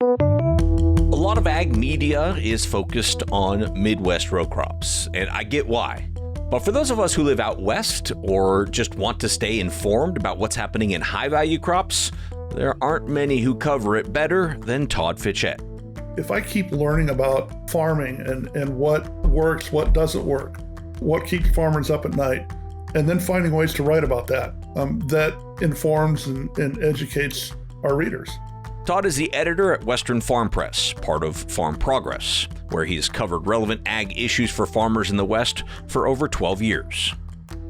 A lot of ag media is focused on Midwest row crops, and I get why. But for those of us who live out west or just want to stay informed about what's happening in high-value crops, there aren't many who cover it better than Todd Fitchette. If I keep learning about farming and what works, what doesn't work, what keeps farmers up at night, and then finding ways to write about that, that informs and educates our readers. Todd is the editor at Western Farm Press, part of Farm Progress, where he's covered relevant ag issues for farmers in the West for over 12 years.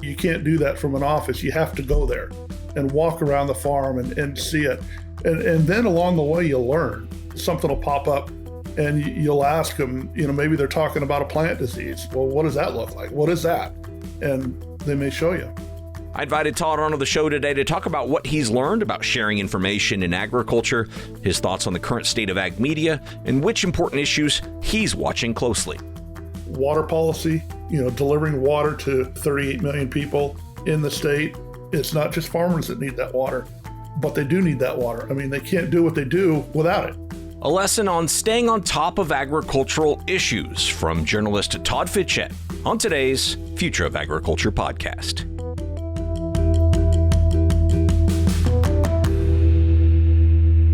You can't do that from an office. You have to go there and walk around the farm and see it. And then along the way, you'll learn. Something will pop up and you'll ask them, maybe they're talking about a plant disease. Well, what does that look like? What is that? And they may show you. I invited Todd onto the show today to talk about what he's learned about sharing information in agriculture, his thoughts on the current state of ag media, and which important issues he's watching closely. Water policy, delivering water to 38 million people in the state. It's not just farmers that need that water, but they do need that water. I mean, they can't do what they do without it. A lesson on staying on top of agricultural issues from journalist Todd Fitchette on today's Future of Agriculture podcast.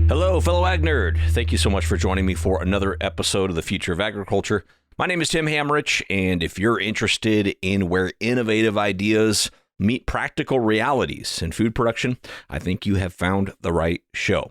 Hello, fellow ag nerd. Thank you so much for joining me for another episode of the Future of Agriculture. My name is Tim Hamrich, and if you're interested in where innovative ideas meet practical realities in food production, I think you have found the right show.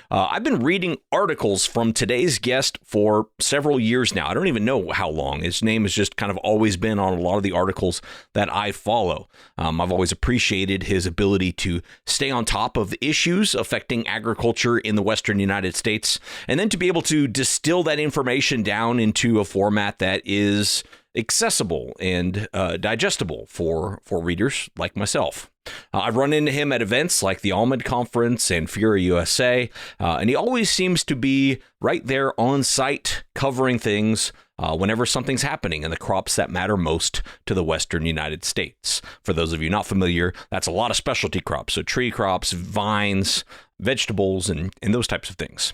I've been reading articles from today's guest for several years now. I don't even know how long. His name has just kind of always been on a lot of the articles that I follow. I've always appreciated his ability to stay on top of issues affecting agriculture in the Western United States, and then to be able to distill that information down into a format that is accessible and digestible for readers like myself. I've run into him at events like the Almond Conference and Fury USA, and he always seems to be right there on site covering things whenever something's happening in the crops that matter most to the Western United States. For those of you not familiar, that's a lot of specialty crops, so tree crops, vines, vegetables, and those types of things.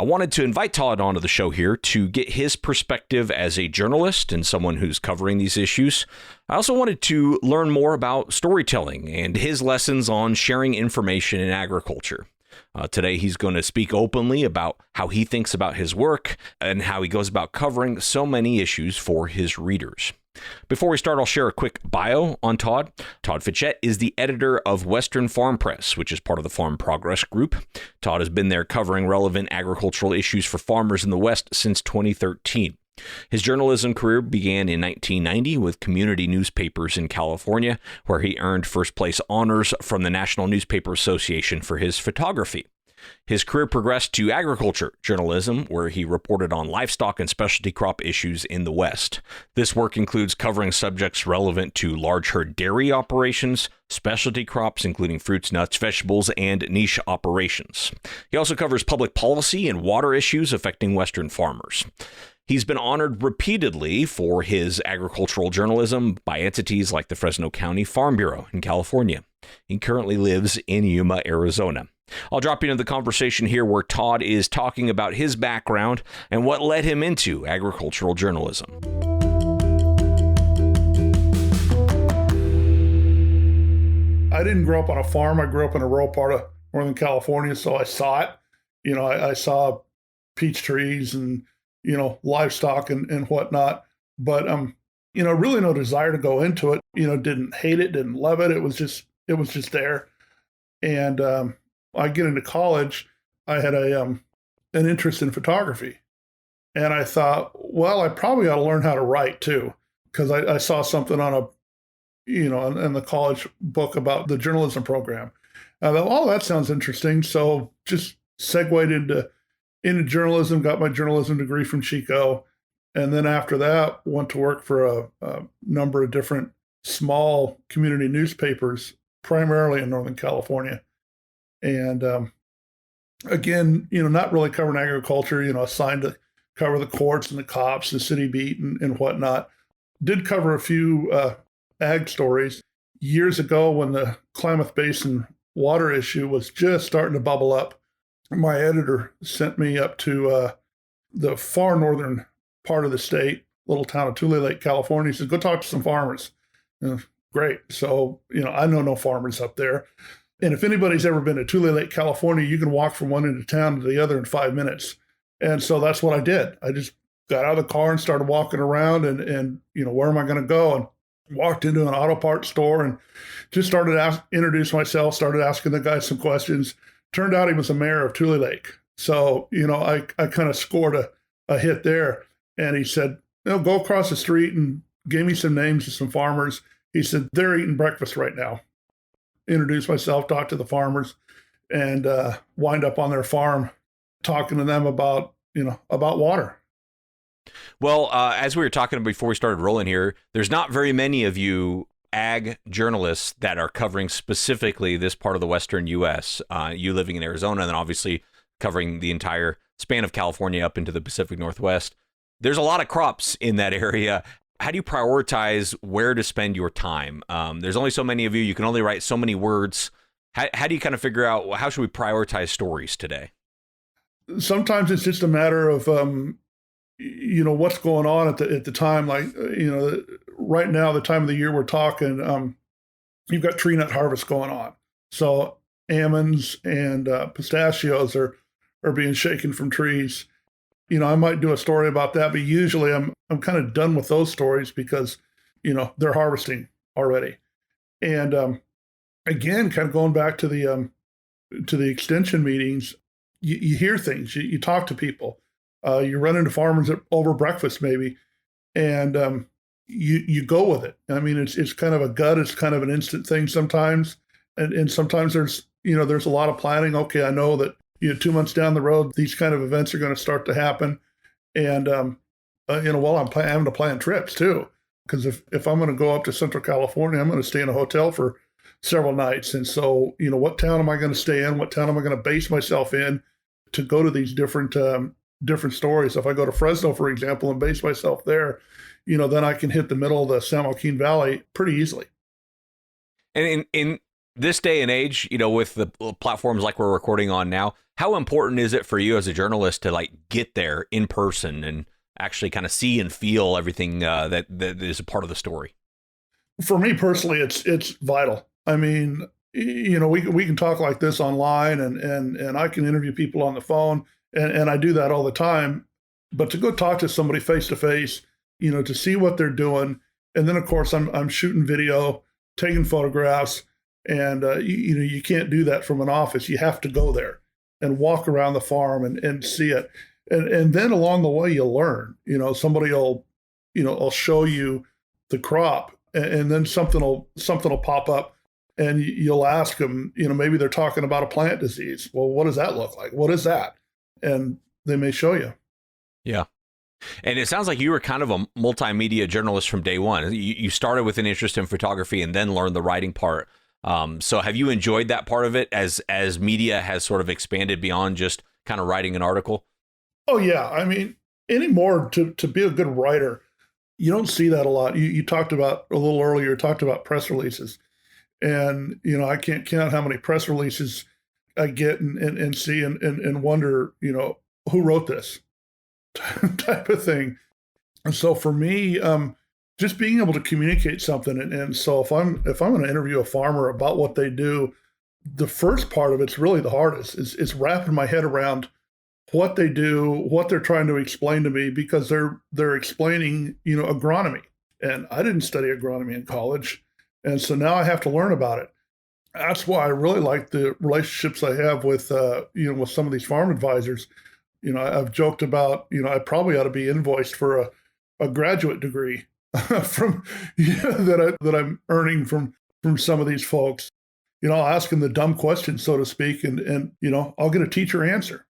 I wanted to invite Todd onto the show here to get his perspective as a journalist and someone who's covering these issues. I also wanted to learn more about storytelling and his lessons on sharing information in agriculture. Today, he's going to speak openly about how he thinks about his work and how he goes about covering so many issues for his readers. Before we start, I'll share a quick bio on Todd. Todd Fitchette is the editor of Western Farm Press, which is part of the Farm Progress Group. Todd has been there covering relevant agricultural issues for farmers in the West since 2013. His journalism career began in 1990 with community newspapers in California, where he earned first-place honors from the National Newspaper Association for his photography. His career progressed to agriculture journalism, where he reported on livestock and specialty crop issues in the West. This work includes covering subjects relevant to large herd dairy operations, specialty crops, including fruits, nuts, vegetables, and niche operations. He also covers public policy and water issues affecting Western farmers. He's been honored repeatedly for his agricultural journalism by entities like the Fresno County Farm Bureau in California. He currently lives in Yuma, Arizona. I'll drop you into the conversation here where Todd is talking about his background and what led him into agricultural journalism. I didn't grow up on a farm. I grew up in a rural part of Northern California, so I saw it. I saw peach trees and, livestock and whatnot. But, really no desire to go into it. Didn't hate it, didn't love it. It was just there. And I get into college, I had an interest in photography. And I thought, well, I probably ought to learn how to write too, because I saw something on in the college book about the journalism program. I thought, oh, that sounds interesting. So just segued into journalism, got my journalism degree from Chico. And then after that, went to work for a number of different small community newspapers, primarily in Northern California. And again, not really covering agriculture, assigned to cover the courts and the cops, the city beat and whatnot. Did cover a few ag stories years ago when the Klamath Basin water issue was just starting to bubble up. my editor sent me up to the far northern part of the state, little town of Tule Lake, California. He said, go talk to some farmers. Great. So, I know no farmers up there. And if anybody's ever been to Tule Lake, California, you can walk from one end of town to the other in 5 minutes. And so that's what I did. I just got out of the car and started walking around and where am I going to go? And walked into an auto parts store and just started introduced myself, started asking the guy some questions. Turned out he was the mayor of Tule Lake. So, I kind of scored a hit there. And he said, go across the street, and gave me some names of some farmers. He said, they're eating breakfast right now. Introduced myself, talked to the farmers, and wind up on their farm talking to them about water. Well, as we were talking before we started rolling here, there's not very many of you ag journalists that are covering specifically this part of the Western U.S. You living in Arizona, and then obviously covering the entire span of California up into the Pacific Northwest. There's a lot of crops in that area. How do you prioritize where to spend your time? There's only so many of you. You can only write so many words. How do you kind of figure out, how should we prioritize stories today? Sometimes it's just a matter of, what's going on at the time. Like, right now, the time of the year we're talking, you've got tree nut harvest going on. So almonds and pistachios are being shaken from trees. I might do a story about that, but usually I'm kind of done with those stories because, they're harvesting already. And again, kind of going back to the extension meetings, you hear things, you talk to people, you run into farmers over breakfast maybe, and you go with it. I mean, it's kind of a gut, it's kind of an instant thing sometimes, and sometimes there's a lot of planning. Okay, I know that 2 months down the road, these kind of events are going to start to happen. And, I'm having to plan trips too, because if I'm going to go up to Central California, I'm going to stay in a hotel for several nights. And so, what town am I going to stay in? What town am I going to base myself in to go to these different stories? If I go to Fresno, for example, and base myself there, then I can hit the middle of the San Joaquin Valley pretty easily. And in this day and age, with the platforms like we're recording on now, how important is it for you as a journalist to get there in person and actually kind of see and feel everything that is a part of the story? For me personally, it's vital. I mean, we can talk like this online and I can interview people on the phone and I do that all the time, but to go talk to somebody face to face, to see what they're doing. And then of course I'm shooting video, taking photographs. And, you can't do that from an office. You have to go there and walk around the farm and see it. And then along the way, you'll learn, somebody will show you the crop and then something will pop up and you'll ask them, maybe they're talking about a plant disease. Well, what does that look like? What is that? And they may show you. Yeah. And it sounds like you were kind of a multimedia journalist from day one. You started with an interest in photography and then learned the writing part. So have you enjoyed that part of it as media has sort of expanded beyond just kind of writing an article? Oh yeah. I mean, anymore to be a good writer, you don't see that a lot. You talked about a little earlier, talked about press releases, and, I can't count how many press releases I get and see and wonder, who wrote this type of thing. And so for me, just being able to communicate something. And so if I'm going to interview a farmer about what they do, the first part of it's really the hardest. It's wrapping my head around what they do, what they're trying to explain to me, because they're explaining, agronomy. And I didn't study agronomy in college. And so now I have to learn about it. That's why I really like the relationships I have with, with some of these farm advisors. I've joked about, I probably ought to be invoiced for a graduate degree from that I'm earning from some of these folks. I'll ask them the dumb questions, so to speak, and I'll get a teacher answer.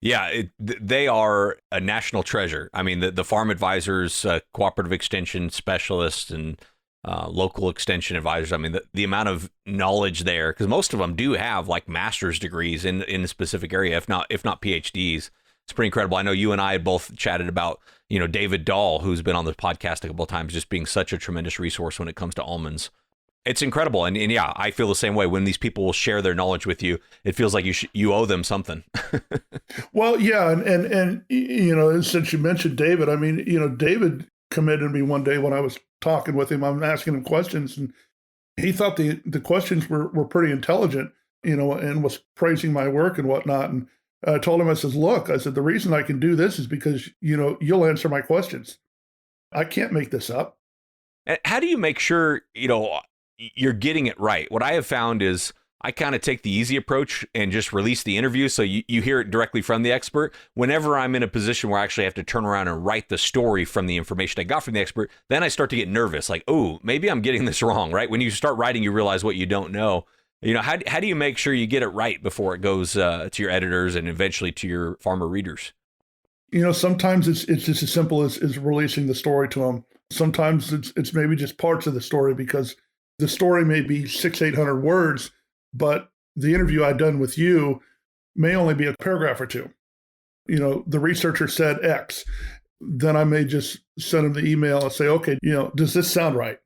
Yeah, they are a national treasure. I mean, the farm advisors, cooperative extension specialists, and local extension advisors. I mean, the amount of knowledge there, because most of them do have master's degrees in a specific area, if not PhDs. It's pretty incredible. I know you and I had both chatted about, David Dahl, who's been on the podcast a couple of times, just being such a tremendous resource when it comes to almonds. It's incredible. And yeah, I feel the same way. When these people will share their knowledge with you, it feels like you owe them something. Well, yeah. And, since you mentioned David, I mean, David commended me one day when I was talking with him. I'm asking him questions, and he thought the questions were pretty intelligent, and was praising my work and whatnot. And I told him, I said, the reason I can do this is because, you'll answer my questions. I can't make this up. And how do you make sure, you're getting it right? What I have found is I kind of take the easy approach and just release the interview so you hear it directly from the expert. Whenever I'm in a position where I actually have to turn around and write the story from the information I got from the expert, then I start to get nervous, like, oh, maybe I'm getting this wrong, right? When you start writing, you realize what you don't know. How do you make sure you get it right before it goes to your editors and eventually to your farmer readers? Sometimes it's just as simple as releasing the story to them. Sometimes it's maybe just parts of the story, because the story may be 600-800 words, but the interview I've done with you may only be a paragraph or two. The researcher said X. Then I may just send them the email and say, okay, does this sound right?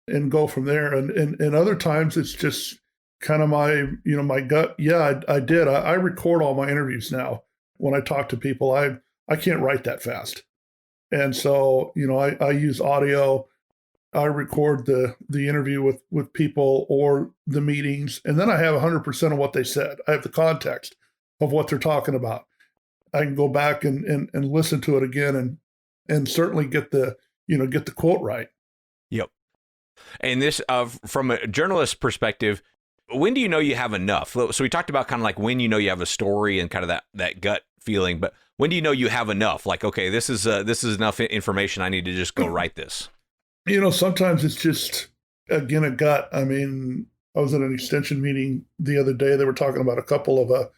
And go from there. And other times it's just kind of my gut. Yeah, I did. I record all my interviews now. When I talk to people, I can't write that fast. And so, I use audio. I record the interview with people or the meetings, and then I have 100% of what they said. I have the context of what they're talking about. I can go back and listen to it again and certainly get the quote right. Yep. And this, from a journalist perspective, when do you know you have enough? So we talked about kind of like when you have a story and kind of that gut feeling, but when do you know you have enough? Like, okay, this is enough information. I need to just go write this. Sometimes it's just, again, a gut. I mean, I was at an extension meeting the other day. They were talking about a couple of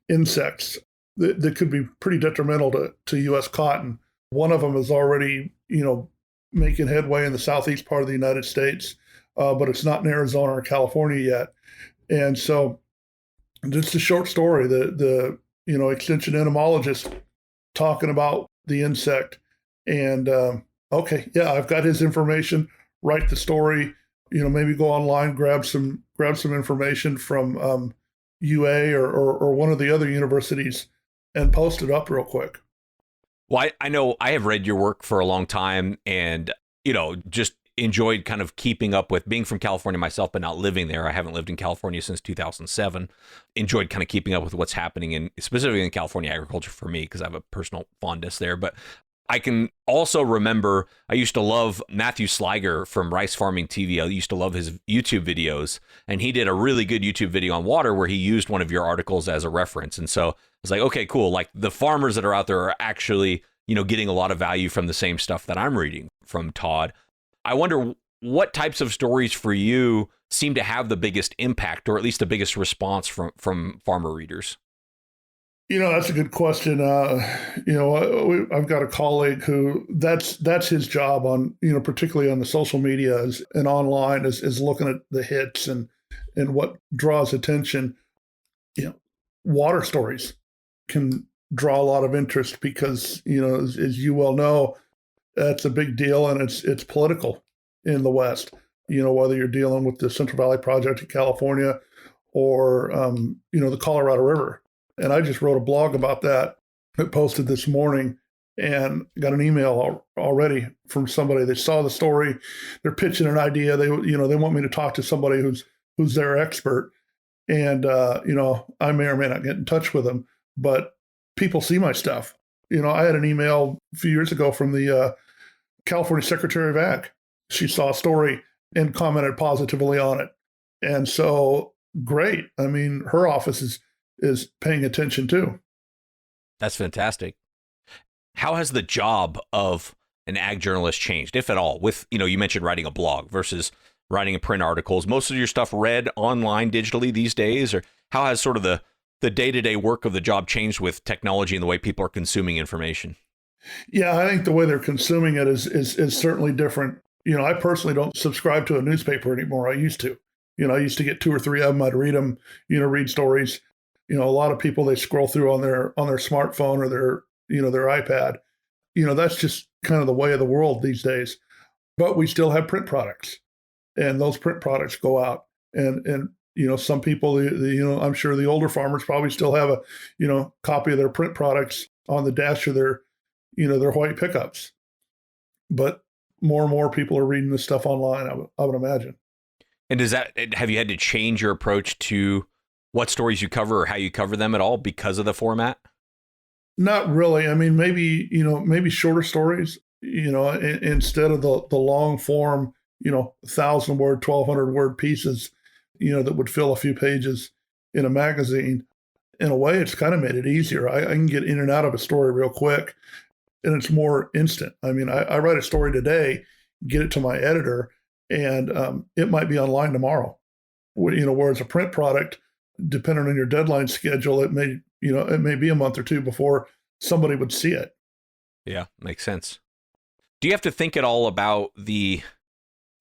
insects that could be pretty detrimental to U.S. cotton. One of them is already, making headway in the southeast part of the United States, but it's not in Arizona or California yet. And so, just a short story. The extension entomologist talking about the insect, and okay, yeah, I've got his information. Write the story. Maybe go online, grab some information from UA or one of the other universities, and post it up real quick. Well, I know I have read your work for a long time, and just enjoyed kind of keeping up with, being from California myself, but not living there. I haven't lived in California since 2007. Enjoyed kind of keeping up with what's happening specifically in California agriculture for me, because I have a personal fondness there. But I can also remember I used to love Matthew Sliger from Rice Farming TV. I used to love his YouTube videos, and he did a really good YouTube video on water where he used one of your articles as a reference. And so I was like, okay, cool. Like, the farmers that are out there are actually, getting a lot of value from the same stuff that I'm reading from Todd. I wonder what types of stories for you seem to have the biggest impact, or at least the biggest response from farmer readers. That's a good question. I've got a colleague who that's his job on, particularly on the social media and online is looking at the hits and what draws attention. Water stories can draw a lot of interest because, as you well know, that's a big deal, and it's political in the West. Whether you're dealing with the Central Valley Project in California or, the Colorado River. And I just wrote a blog about that. I posted this morning and got an email already from somebody. They saw the story. They're pitching an idea. They want me to talk to somebody who's their expert. And, I may or may not get in touch with them, but people see my stuff. I had an email a few years ago from the California Secretary of Ag. She saw a story and commented positively on it. And so, great. I mean, her office is paying attention too. That's fantastic. How has the job of an ag journalist changed, if at all, with, you mentioned writing a blog versus writing print articles? Most of your stuff read online digitally these days, or how has sort of the day-to-day work of the job changed with technology and the way people are consuming information? Yeah, I think the way they're consuming it is certainly different. I personally don't subscribe to a newspaper anymore. I used to. I used to get 2 or 3 of them. I'd read them, read stories. A lot of people, they scroll through on their smartphone or their iPad. That's just kind of the way of the world these days. But we still have print products. and those print products go out. And some people, I'm sure the older farmers probably still have a, copy of their print products on the dash of their white pickups. But more and more people are reading this stuff online, I would imagine. And have you had to change your approach to what stories you cover or how you cover them at all because of the format? Not really. I mean, maybe shorter stories, instead of the long form, 1,000-word, 1,200-word pieces, that would fill a few pages in a magazine. In a way, it's kind of made it easier. I can get in and out of a story real quick, and it's more instant. I mean, I write a story today, get it to my editor, and it might be online tomorrow. Whereas a print product, depending on your deadline schedule, it may be a month or two before somebody would see it. Yeah, makes sense. Do you have to think at all about the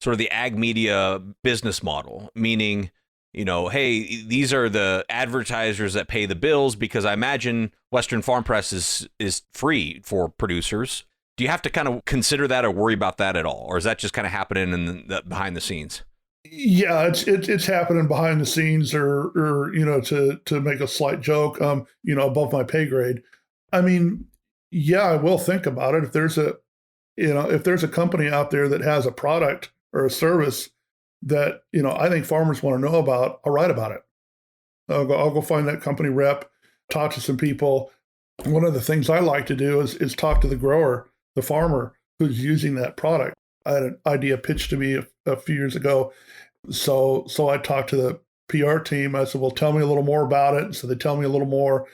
sort of the ag media business model? Meaning, hey, these are the advertisers that pay the bills, because I imagine Western Farm Press is free for producers. Do you have to kind of consider that or worry about that at all? Or is that just kind of happening in the behind the scenes? Yeah, it's happening behind the scenes, or to make a slight joke, above my pay grade. I mean, yeah, I will think about it. If there's a company out there that has a product or a service that I think farmers want to know about, I'll write about it. I'll go find that company rep, talk to some people. One of the things I like to do is talk to the grower, the farmer who's using that product. I had an idea pitched to me a few years ago. So I talked to the PR team. I said, well, tell me a little more about it. So they tell me a little more.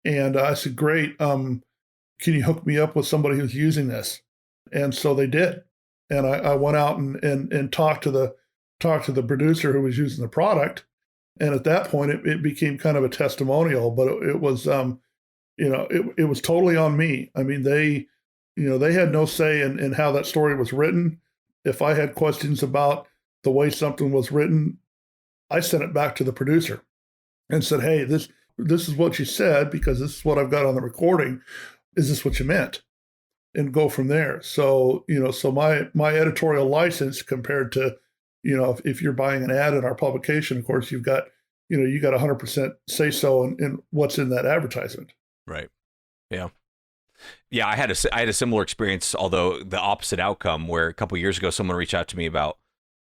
And I said, great. Can you hook me up with somebody who's using this? And so they did. And I went out and talked to the producer who was using the product. And at that point, it became kind of a testimonial, but it was, it was totally on me. I mean, they had no say in how that story was written. If I had questions about the way something was written, I sent it back to the producer and said, hey, this is what you said, because this is what I've got on the recording. Is this what you meant? And go from there. So, so my editorial license compared to, if you're buying an ad in our publication, of course, you got 100% say so in what's in that advertisement. Right. Yeah. Yeah, I had a similar experience, although the opposite outcome, where a couple of years ago, someone reached out to me about,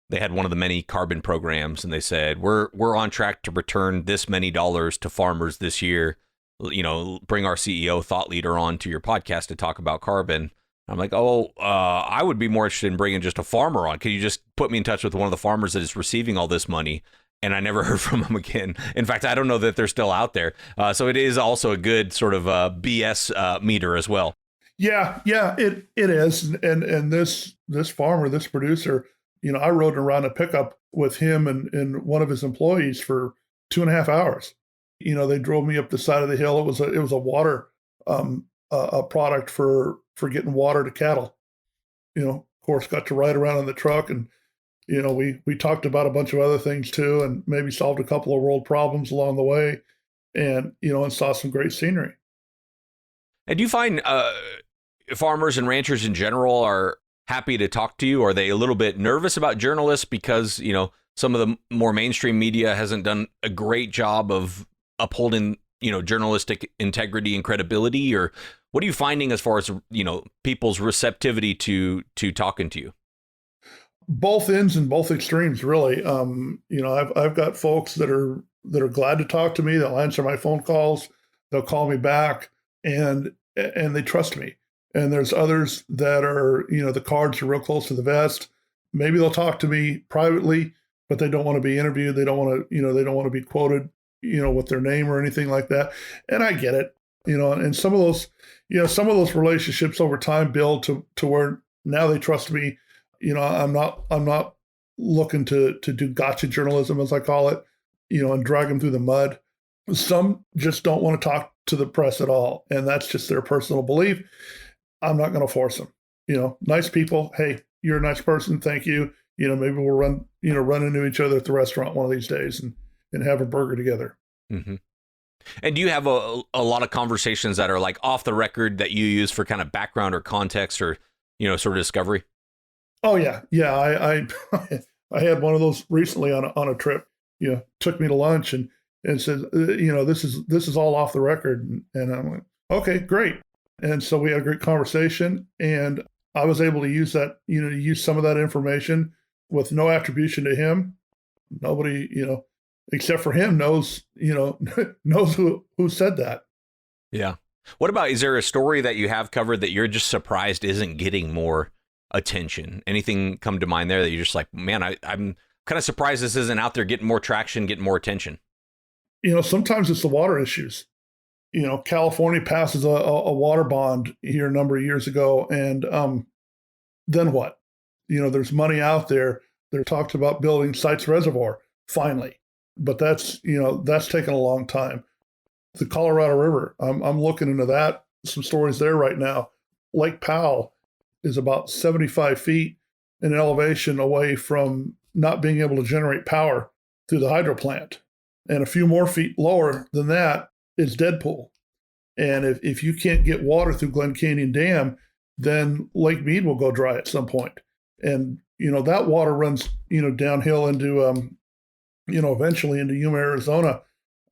they had one of the many carbon programs, and they said, we're on track to return this many dollars to farmers this year. Bring our CEO thought leader on to your podcast to talk about carbon. I'm like, I would be more interested in bringing just a farmer on. Could you just put me in touch with one of the farmers that is receiving all this money? And I never heard from them again. In fact, I don't know that they're still out there. So it is also a good sort of BS meter as well. Yeah, it is. And this farmer, this producer, I rode around a pickup with him and one of his employees for 2.5 hours. They drove me up the side of the hill. It was a water a product for getting water to cattle. Of course, got to ride around in the truck, and we talked about a bunch of other things too, and maybe solved a couple of world problems along the way, and and saw some great scenery. And do you find farmers and ranchers in general are happy to talk to you? Are they a little bit nervous about journalists because some of the more mainstream media hasn't done a great job of upholding journalistic integrity and credibility? Or what are you finding as far as people's receptivity to talking to you? Both ends and both extremes, really. I've got folks that are glad to talk to me. They'll answer my phone calls. They'll call me back, and they trust me. And there's others that are, the cards are real close to the vest. Maybe they'll talk to me privately, but they don't want to be interviewed. They don't want to, they don't want to be quoted, with their name or anything like that. And I get it, and some of those relationships over time build to where now they trust me. I'm not looking to do gotcha journalism, as I call it, and drag them through the mud. Some just don't want to talk to the press at all, and that's just their personal belief. I'm not going to force them. Nice people. Hey, you're a nice person. Thank you. Maybe we'll run into each other at the restaurant one of these days and have a burger together. Mm-hmm. And do you have a lot of conversations that are like off the record that you use for kind of background or context or, sort of discovery? Oh yeah. Yeah. I had one of those recently on a trip. Took me to lunch and said, this is all off the record. And I'm like, okay, great. And so we had a great conversation, and I was able to use that, to use some of that information with no attribution to him. Nobody, except for him knows knows who said that. Yeah. What about, is there a story that you have covered that you're just surprised isn't getting more attention? Anything come to mind there that you're just like, man, I'm kind of surprised this isn't out there getting more traction, getting more attention? Sometimes it's the water issues. California passes a water bond here a number of years ago, and then what? There's money out there. They're talked about building Sites Reservoir finally, but that's taken a long time. The Colorado River, I'm looking into that. Some stories there right now. Lake Powell is about 75 feet in elevation away from not being able to generate power through the hydro plant. And a few more feet lower than that is dead pool. And if you can't get water through Glen Canyon Dam, then Lake Mead will go dry at some point. And, that water runs, downhill into, eventually into Yuma, Arizona.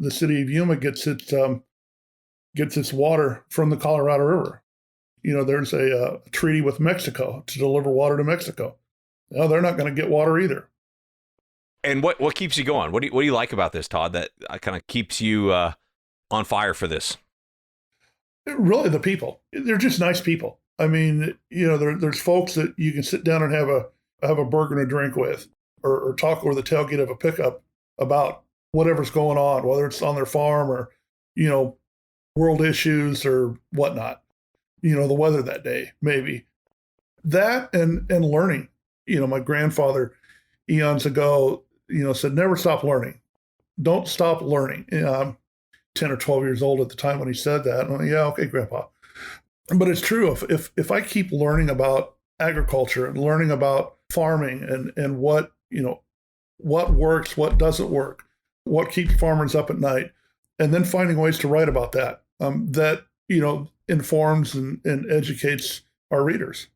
The city of Yuma gets its water from the Colorado River. There's a treaty with Mexico to deliver water to Mexico. No, they're not going to get water either. And what keeps you going? What do you like about this, Todd, that kind of keeps you on fire for this? Really, the people. They're just nice people. I mean, there's folks that you can sit down and have a burger and a drink with, or talk over the tailgate of a pickup about whatever's going on, whether it's on their farm or, world issues or whatnot. The weather that day, maybe. That and learning. My grandfather eons ago, said, never stop learning. Don't stop learning. I'm 10 or 12 years old at the time when he said that. I'm like, yeah, okay, Grandpa. But it's true. If I keep learning about agriculture and learning about farming and what works, what doesn't work, what keeps farmers up at night, and then finding ways to write about that, that informs and educates our readers.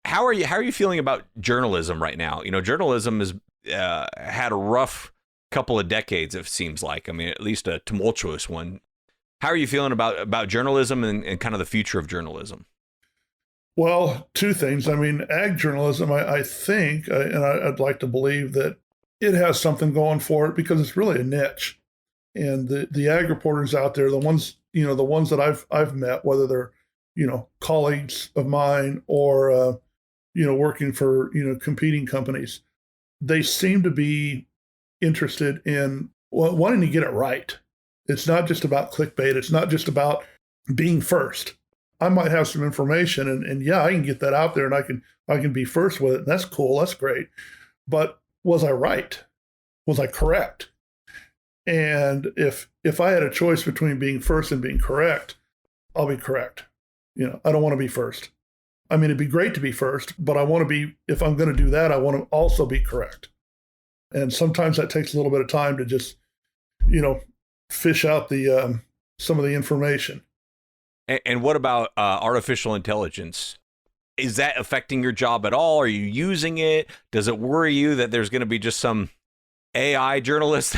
How are you feeling about journalism right now? Journalism has had a rough couple of decades, it seems like. I mean, at least a tumultuous one. How are you feeling about journalism and kind of the future of journalism? Well, two things. I mean, ag journalism, I think, and I'd like to believe that it has something going for it because it's really a niche. And the ag reporters out there, the ones that I've met, whether they're, colleagues of mine or, working for, competing companies, they seem to be interested in wanting to get it right. It's not just about clickbait. It's not just about being first. I might have some information and yeah, I can get that out there and I can be first with it. And that's cool. That's great. But was I right? Was I correct? And if I had a choice between being first and being correct, I'll be correct. I don't want to be first. I mean, it'd be great to be first, but I want to be, if I'm going to do that, I want to also be correct. And sometimes that takes a little bit of time to just, fish out the some of the information. And what about artificial intelligence? Is that affecting your job at all? Are you using it? Does it worry you that there's going to be just some AI journalist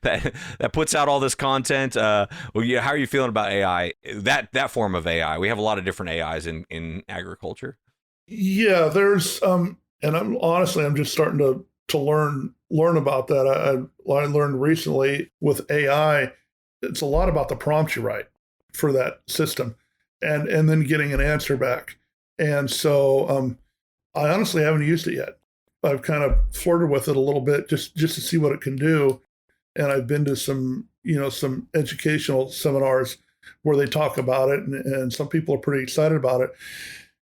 that puts out all this content? How are you feeling about AI? That form of AI. We have a lot of different AIs in agriculture. Yeah, there's and I'm just starting to learn about that. I learned recently with AI, it's a lot about the prompts you write for that system, and then getting an answer back. And so I honestly haven't used it yet. I've kind of flirted with it a little bit just to see what it can do. And I've been to some educational seminars where they talk about it, and some people are pretty excited about it.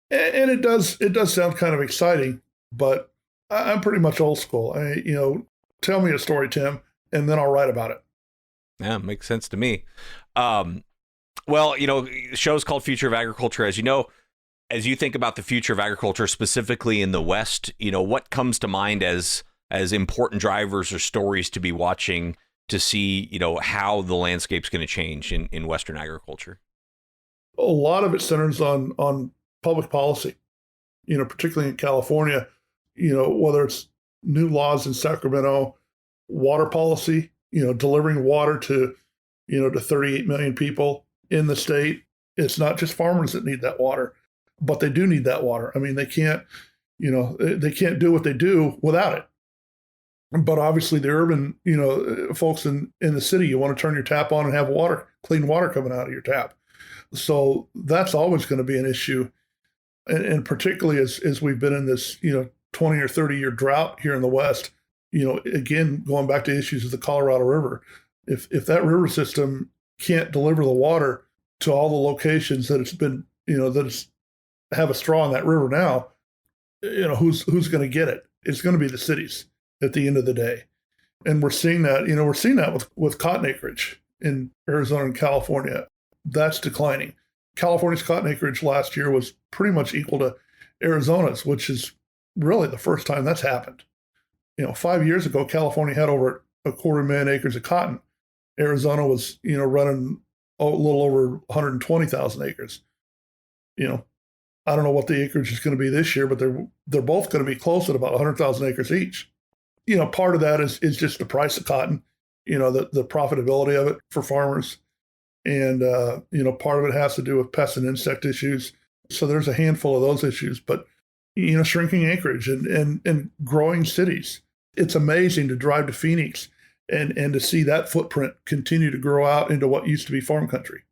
And it does sound kind of exciting, but I'm pretty much old school. Tell me a story, Tim, and then I'll write about it. Yeah, makes sense to me. Well, the show's called Future of Agriculture. As you know, as you think about the future of agriculture, specifically in the West, what comes to mind as important drivers or stories to be watching to see, how the landscape's going to change in Western agriculture? A lot of it centers on public policy, particularly in California. whether it's new laws in Sacramento, water policy, delivering water to, to 38 million people in the state. It's not just farmers that need that water, but they do need that water. I mean, they can't do what they do without it. But obviously the urban, folks in the city, you want to turn your tap on and have clean water coming out of your tap. So that's always going to be an issue. And particularly as we've been in this, 20 or 30 year drought here in the West, again, going back to issues of the Colorado River, if that river system can't deliver the water to all the locations that it's been, have a straw in that river now, who's going to get it? It's going to be the cities at the end of the day. And we're seeing that, with cotton acreage in Arizona and California. That's declining. California's cotton acreage last year was pretty much equal to Arizona's, which is really the first time that's happened. 5 years ago, California had over 250,000 acres of cotton. Arizona was, running a little over 120,000 acres. I don't know what the acreage is going to be this year, but they're both going to be close at about 100,000 acres each. Part of that is just the price of cotton, the profitability of it for farmers. And, part of it has to do with pest and insect issues. So there's a handful of those issues, but, shrinking acreage and growing cities. It's amazing to drive to Phoenix and to see that footprint continue to grow out into what used to be farm country.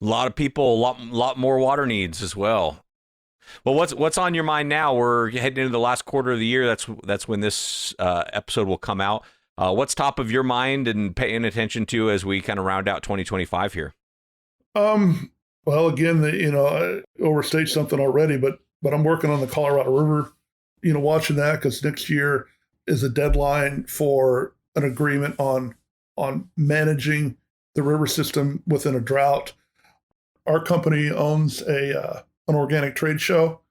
A lot of people, a lot more water needs as well. Well, what's on your mind now? We're heading into the last quarter of the year. That's when this episode will come out. What's top of your mind and paying attention to as we kind of round out 2025 here? Well, again, I overstate something already, but I'm working on the Colorado River, watching that because next year is a deadline for an agreement on managing the river system within a drought. Our company owns an organic trade show,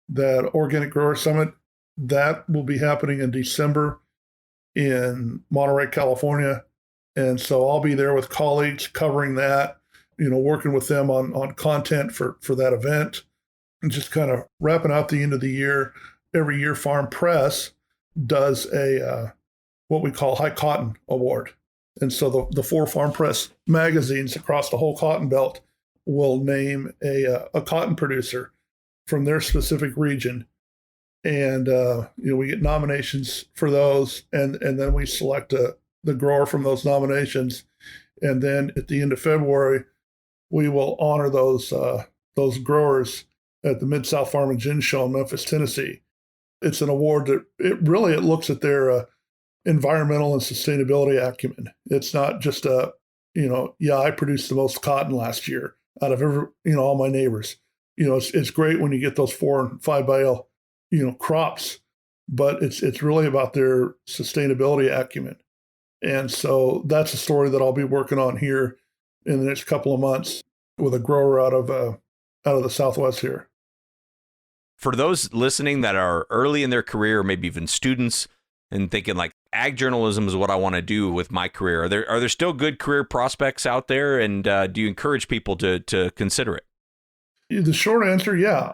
that Organic Grower Summit. That will be happening in December in Monterey, California. And so I'll be there with colleagues covering that, working with them on content for that event, and just kind of wrapping out the end of the year. Every year, Farm Press does a what we call High Cotton Award. And so the 4 Farm Press magazines across the whole cotton belt will name a cotton producer from their specific region. And, we get nominations for those, and then we select the grower from those nominations. And then at the end of February, we will honor those growers at the Mid-South Farm and Gin Show in Memphis, Tennessee. It's an award that it looks at their environmental and sustainability acumen. It's not just I produced the most cotton last year out of all my neighbors. It's great when you get those 4 and 5 bale, crops, but it's really about their sustainability acumen. And so that's a story that I'll be working on here in the next couple of months with a grower out of the Southwest here. For those listening that are early in their career, or maybe even students, and thinking like ag journalism is what I want to do with my career, are there still good career prospects out there? And do you encourage people to consider it? The short answer, yeah.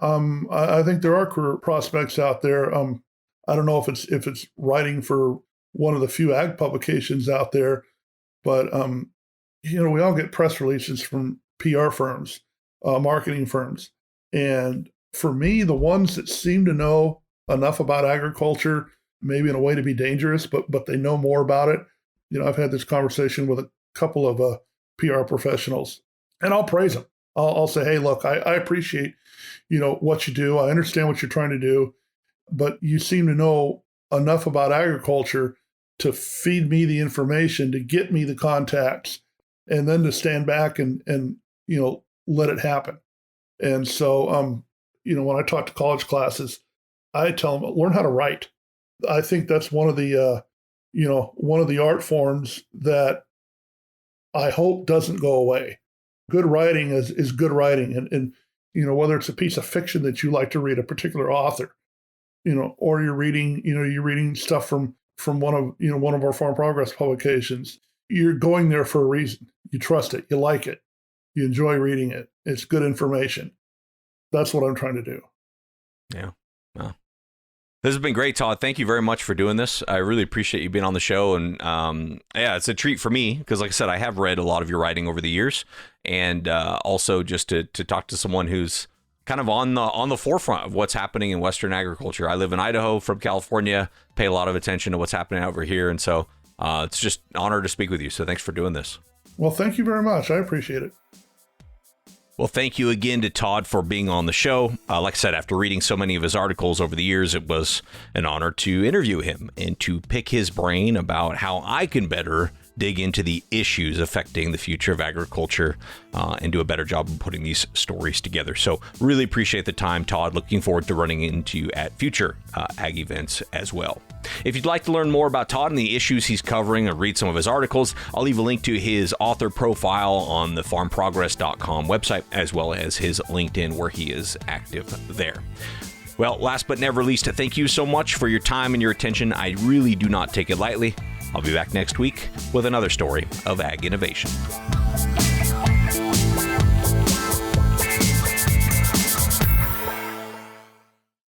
I think there are career prospects out there. I don't know if it's writing for one of the few ag publications out there, but we all get press releases from PR firms, marketing firms, and for me, the ones that seem to know enough about agriculture, maybe in a way to be dangerous, but they know more about it. I've had this conversation with a couple of PR professionals, and I'll praise them. I'll say, hey, look, I appreciate, what you do. I understand what you're trying to do, but you seem to know enough about agriculture to feed me the information, to get me the contacts, and then to stand back and let it happen. And so, when I talk to college classes, I tell them, learn how to write. I think that's one of the art forms that I hope doesn't go away. Good writing is good writing. And whether it's a piece of fiction that you like to read, a particular author, or you're reading stuff from one of our Farm Progress publications, you're going there for a reason. You trust it. You like it. You enjoy reading it. It's good information. That's what I'm trying to do. Yeah. Well, This has been great, Todd. Thank you very much for doing this. I really appreciate you being on the show. And yeah, it's a treat for me because, like I said, I have read a lot of your writing over the years. And also just to talk to someone who's kind of on the forefront of what's happening in Western agriculture. I live in Idaho from California, pay a lot of attention to what's happening over here. And so it's just an honor to speak with you. So thanks for doing this. Well, thank you very much. I appreciate it. Well, thank you again to Todd for being on the show. Like I said, after reading so many of his articles over the years, it was an honor to interview him and to pick his brain about how I can better dig into the issues affecting the future of agriculture and do a better job of putting these stories together. So really appreciate the time, Todd. Looking forward to running into you at future ag events as well. If you'd like to learn more about Todd and the issues he's covering or read some of his articles, I'll leave a link to his author profile on the farmprogress.com website, as well as his LinkedIn where he is active there. Well, last but never least, thank you so much for your time and your attention. I really do not take it lightly. I'll be back next week with another story of ag innovation.